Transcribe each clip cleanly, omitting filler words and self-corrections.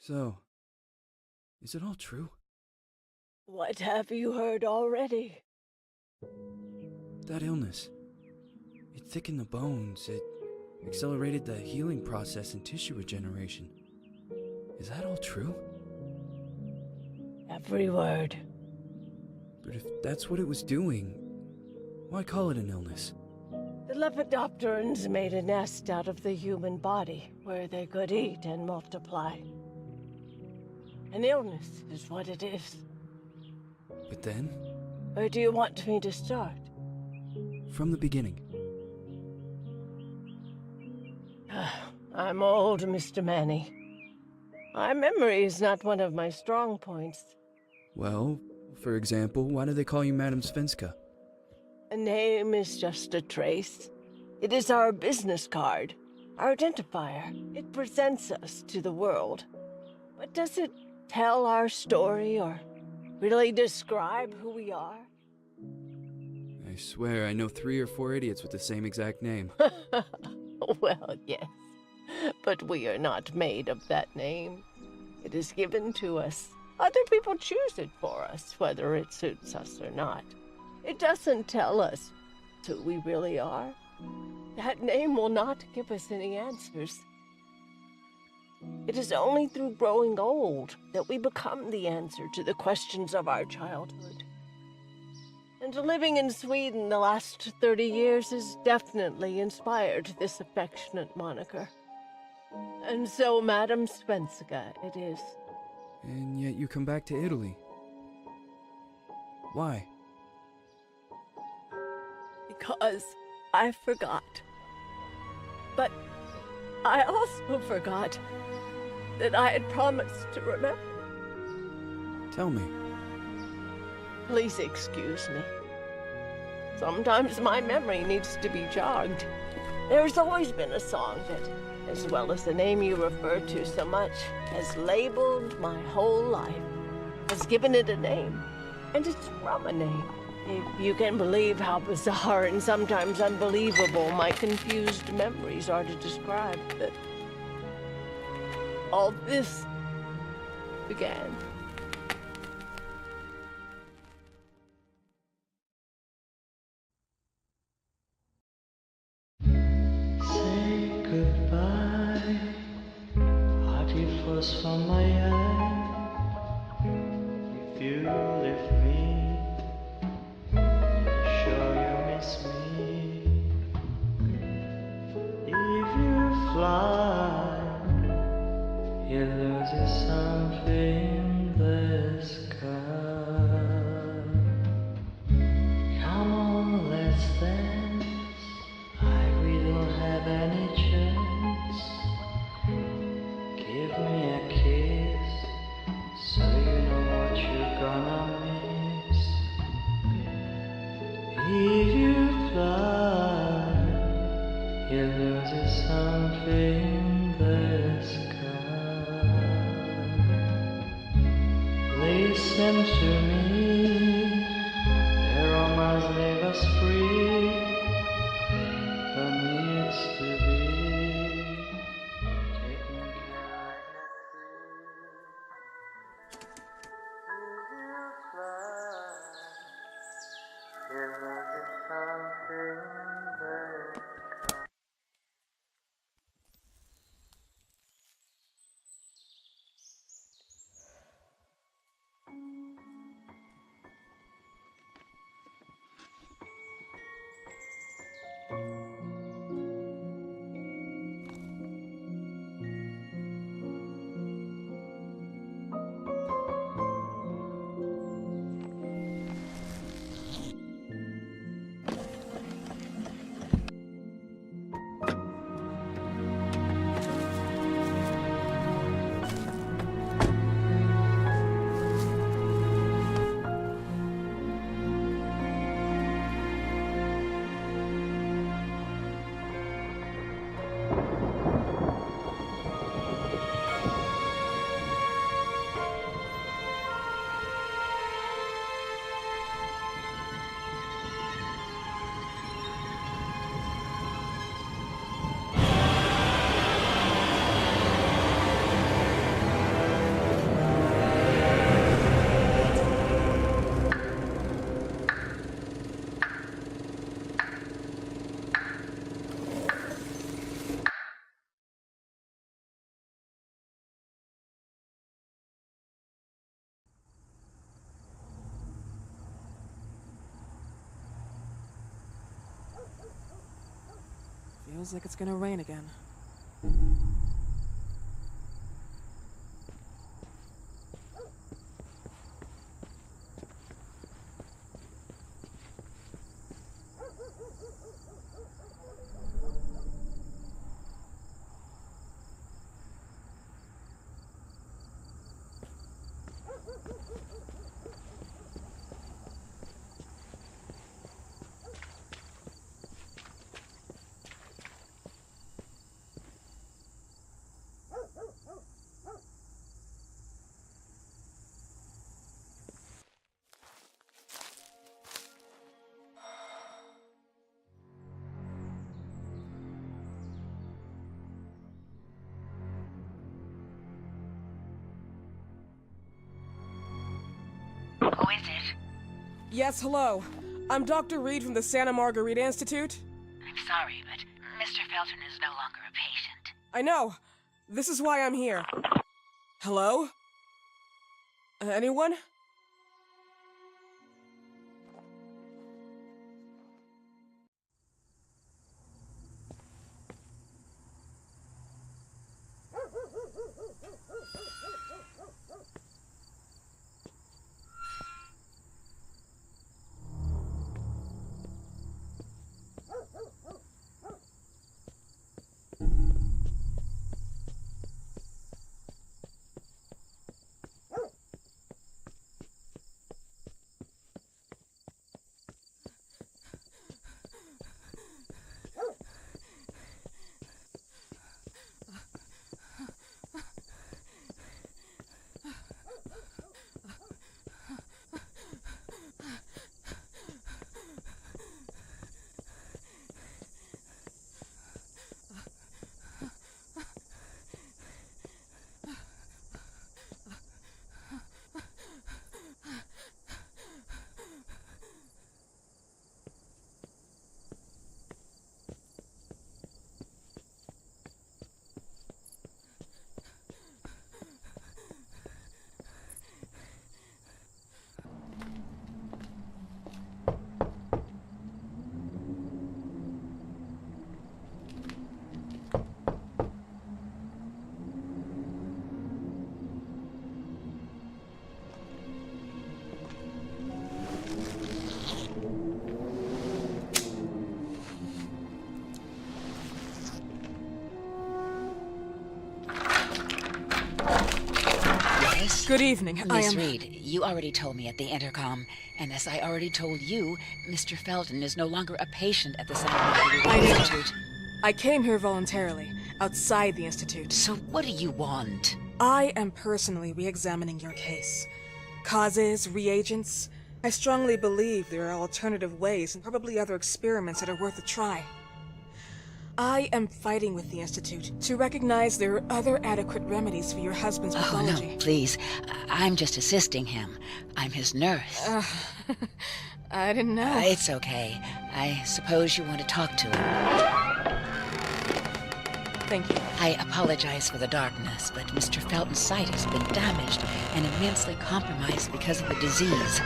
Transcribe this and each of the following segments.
So, is it all true? What have you heard already? That illness. It thickened the bones. It accelerated the healing process and tissue regeneration. Is that all true? Every word. But if that's what it was doing, why call it an illness? The Lepidopterans made a nest out of the human body where they could eat and multiply. An illness is what it is. But then, Where do you want me to start? from the beginning. I'm old, Mr. Manny. My memory is not one of my strong points. Well, for example, why do they call you Madam Svenska? A name is just a trace. It is our business card, our identifier. It presents us to the world. But does it tell our story or really describe who we are? I swear I know 3 or 4 idiots with the same exact name. Well, yes. But we are not made of that name. It is given to us. Other people choose it for us, whether it suits us or not. It doesn't tell us who we really are. That name will not give us any answers. It is only through growing old that we become the answer to the questions of our childhood. And living in Sweden the last 30 years has definitely inspired this affectionate moniker. And so, Madam Svenska, it is. And yet you come back to Italy. Why? Because I forgot. But I also forgot that I had promised to remember. Tell me. Please excuse me. Sometimes my memory needs to be jogged. There's always been a song that, as well as the name you refer to so much, has labeled my whole life, has given it a name, and it's from a name. If you can believe how bizarre and sometimes unbelievable my confused memories are to describe that all this began. Say goodbye, hearty frost from my eye. If you leave me, sure you miss me. If you fly, you lose something in the sky. Come on, let's dance. We don't have any chance. Give me a kiss, so you know what you're gonna miss. If you fly, you lose something in the sky. Listen to me, the romance leave us free. There needs to be taking care Feels like it's gonna rain again. Who is it? Yes, hello. I'm Dr. Reed from the Santa Margarita Institute. I'm sorry, but Mr. Felton is no longer a patient. I know. This is why I'm here. Hello? Anyone? Good evening. Miss Reed, you already told me at the intercom, and as I already told you, Mr. Felton is no longer a patient at the Santa Margarita Institute. I came here voluntarily, outside the Institute. So what do you want? I am personally re-examining your case. Causes, reagents. I strongly believe there are alternative ways and probably other experiments that are worth a try. I am fighting with the Institute to recognize there are other adequate remedies for your husband's pathology. Oh, no, please. I'm just assisting him. I'm his nurse. I didn't know. It's okay. I suppose you want to talk to him. Thank you. I apologize for the darkness, but Mr. Felton's sight has been damaged and immensely compromised because of the disease.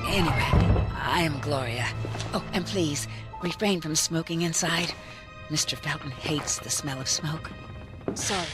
Anyway, I am Gloria. Oh, and please, refrain from smoking inside. Mr. Felton hates the smell of smoke. Sorry.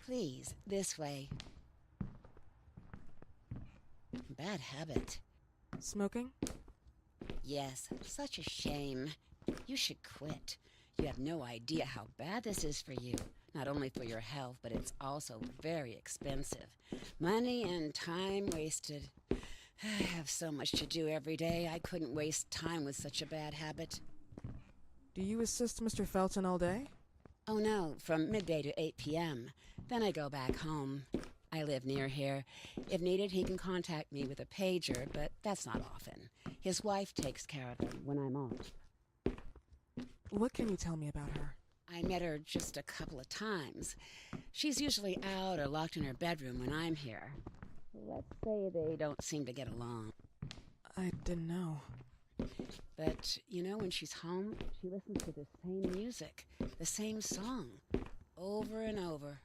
Please, this way. Bad habit. Smoking? Yes, such a shame. You should quit. You have no idea how bad this is for you. Not only for your health, but it's also very expensive. Money and time wasted. I have so much to do every day. I couldn't waste time with such a bad habit. Do you assist Mr. Felton all day? Oh no, from midday to 8 p.m. Then I go back home. I live near here. If needed, he can contact me with a pager, but that's not often. His wife takes care of him when I'm off. What can you tell me about her? I met her just a couple of times. She's usually out or locked in her bedroom when I'm here. Let's say they don't seem to get along. I didn't know. But, you know, when she's home, she listens to the same music, the same song, over and over.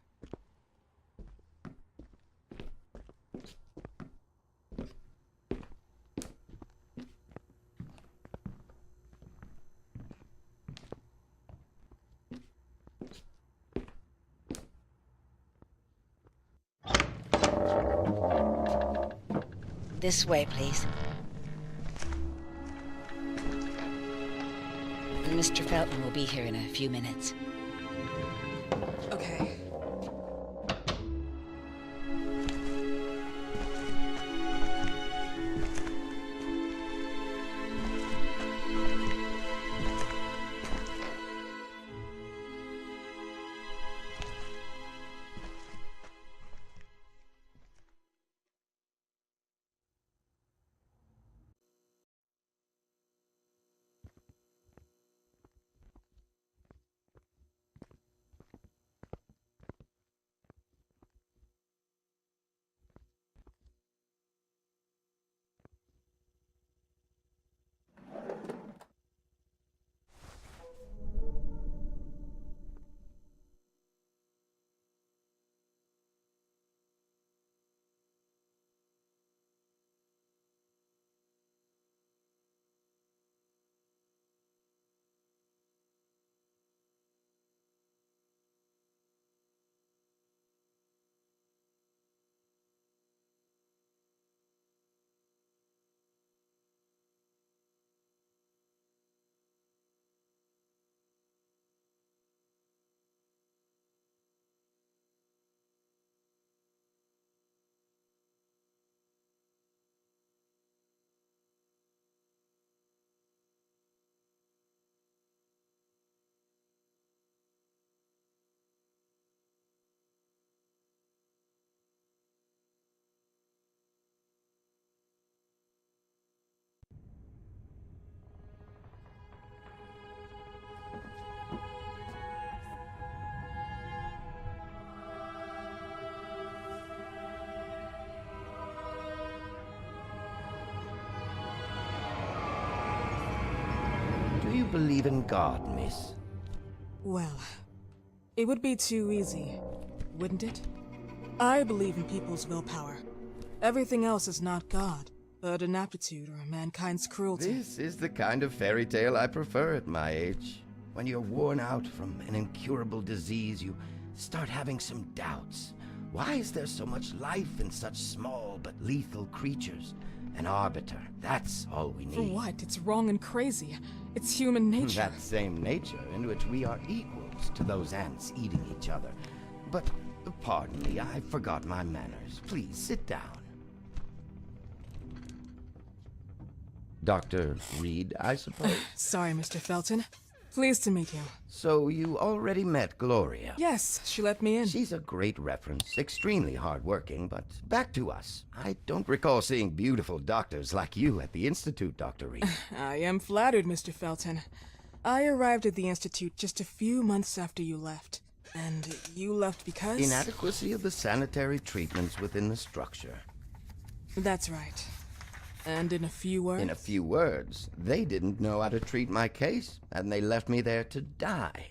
This way, please. Mr. Felton will be here in a few minutes. Okay. Do you believe in God, miss? Well, it would be too easy, wouldn't it? I believe in people's willpower. Everything else is not God, but an aptitude or mankind's cruelty. This is the kind of fairy tale I prefer at my age. When you're worn out from an incurable disease, you start having some doubts. Why is there so much life in such small but lethal creatures? An arbiter, that's all we need. For what? It's wrong and crazy. It's human nature. That same nature in which we are equals to those ants eating each other. But, pardon me, I forgot my manners. Please, sit down. Dr. Reed, I suppose? Sorry, Mr. Felton. Pleased to meet you. So you already met Gloria? Yes, she let me in. She's a great reference, extremely hardworking, but back to us. I don't recall seeing beautiful doctors like you at the Institute, Dr. Reed. I am flattered, Mr. Felton. I arrived at the Institute just a few months after you left. And you left because? Inadequacy of the sanitary treatments within the structure. That's right. And in a few words? In a few words, they didn't know how to treat my case, and they left me there to die.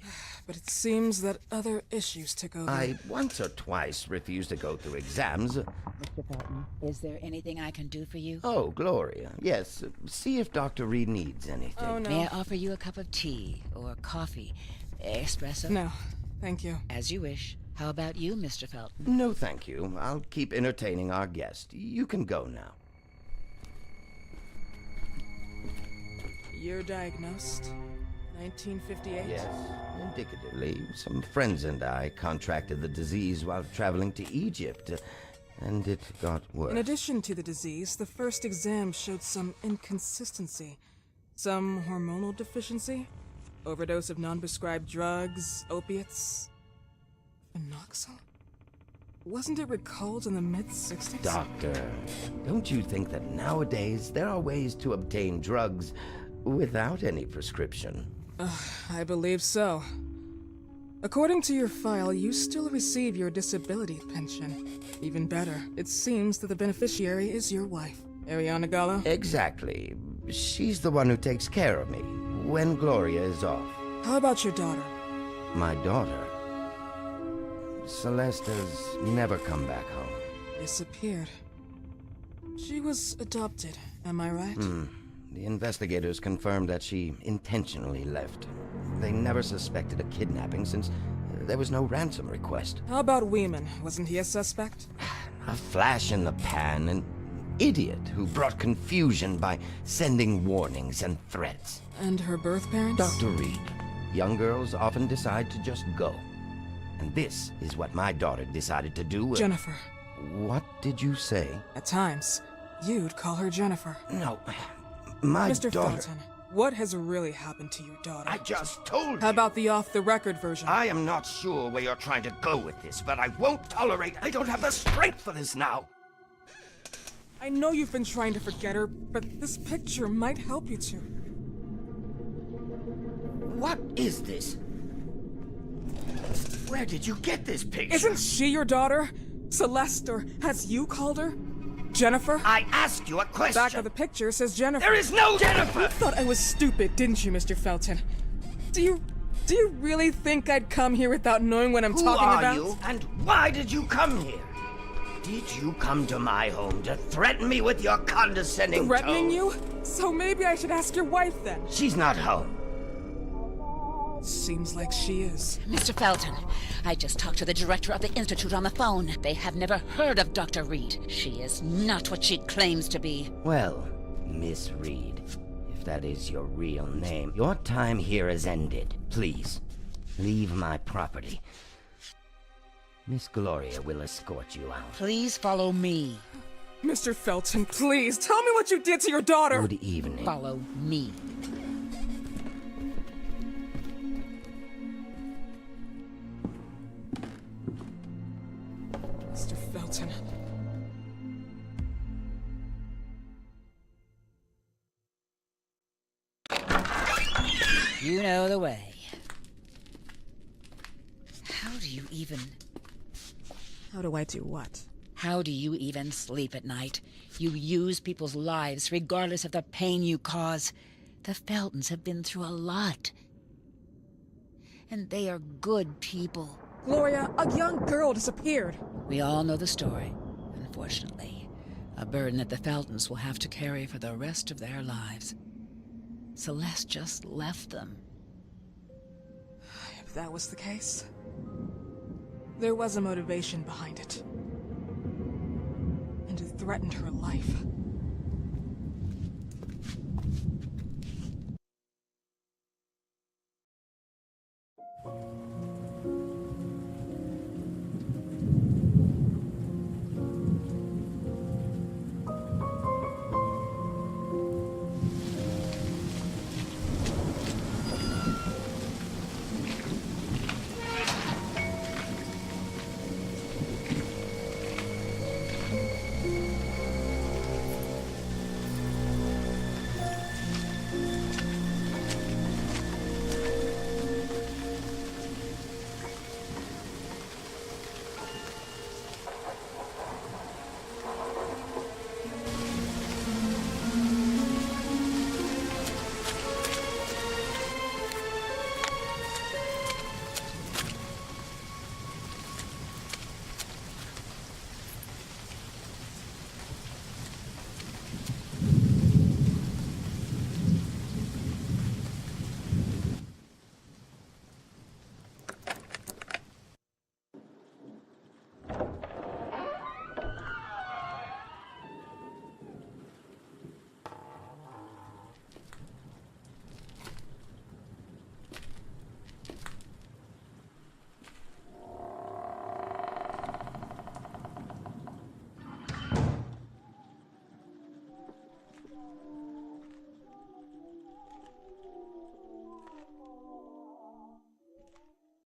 But it seems that other issues took over. I once or twice refused to go through exams. Mr. Felton, is there anything I can do for you? Oh, Gloria, yes. See if Dr. Reed needs anything. Oh, no. May I offer you a cup of tea or coffee? Espresso? No, thank you. As you wish. How about you, Mr. Felton? No, thank you. I'll keep entertaining our guest. You can go now. You're diagnosed? 1958? Yes, indicatively. Some friends and I contracted the disease while traveling to Egypt, and it got worse. In addition to the disease, the first exam showed some inconsistency. Some hormonal deficiency? Overdose of non-prescribed drugs, opiates? Phenoxyl? Wasn't it recalled in the mid-60s? Doctor, don't you think that nowadays there are ways to obtain drugs without any prescription? I believe so. According to your file, you still receive your disability pension. Even better, it seems that the beneficiary is your wife, Ariana Gallo. Exactly. She's the one who takes care of me when Gloria is off. How about your daughter? My daughter? Celeste has never come back home. Disappeared. She was adopted, am I right? The investigators confirmed that she intentionally left. They never suspected a kidnapping since there was no ransom request. How about Weeman? Wasn't he a suspect? A flash in the pan, an idiot who brought confusion by sending warnings and threats. And her birth parents? Dr. Reed. Young girls often decide to just go. And this is what my daughter decided to do. Jennifer. What did you say? At times, you'd call her Jennifer. No, my Mr. daughter... Felton, what has really happened to your daughter? I just told you. How about the off-the-record version? I am not sure where you're trying to go with this, but I won't tolerate... I don't have the strength for this now. I know you've been trying to forget her, but this picture might help you to. What is this? Where did you get this picture? Isn't she your daughter? Celeste, or has you called her? Jennifer? I asked you a question. Back of the picture says Jennifer. There is no Jennifer! You thought I was stupid, didn't you, Mr. Felton? Do you really think I'd come here without knowing what I'm talking about? Who are you, and why did you come here? Did you come to my home to threaten me with your condescending Threatening tone? you? So maybe I should ask your wife then. She's not home. Seems like she is. Mr. Felton, I just talked to the director of the Institute on the phone. They have never heard of Dr. Reed. She is not what she claims to be. Well, Miss Reed, if that is your real name, your time here has ended. Please, leave my property. Miss Gloria will escort you out. Please follow me. Mr. Felton, please, tell me what you did to your daughter! Good evening. Follow me. Mr. Felton. You know the way. How do you even... How do I do what? How do you even sleep at night? You use people's lives regardless of the pain you cause. The Feltons have been through a lot. And they are good people. Gloria, a young girl disappeared. We all know the story, unfortunately. A burden that the Feltons will have to carry for the rest of their lives. Celeste just left them. If that was the case, there was a motivation behind it. And it threatened her life.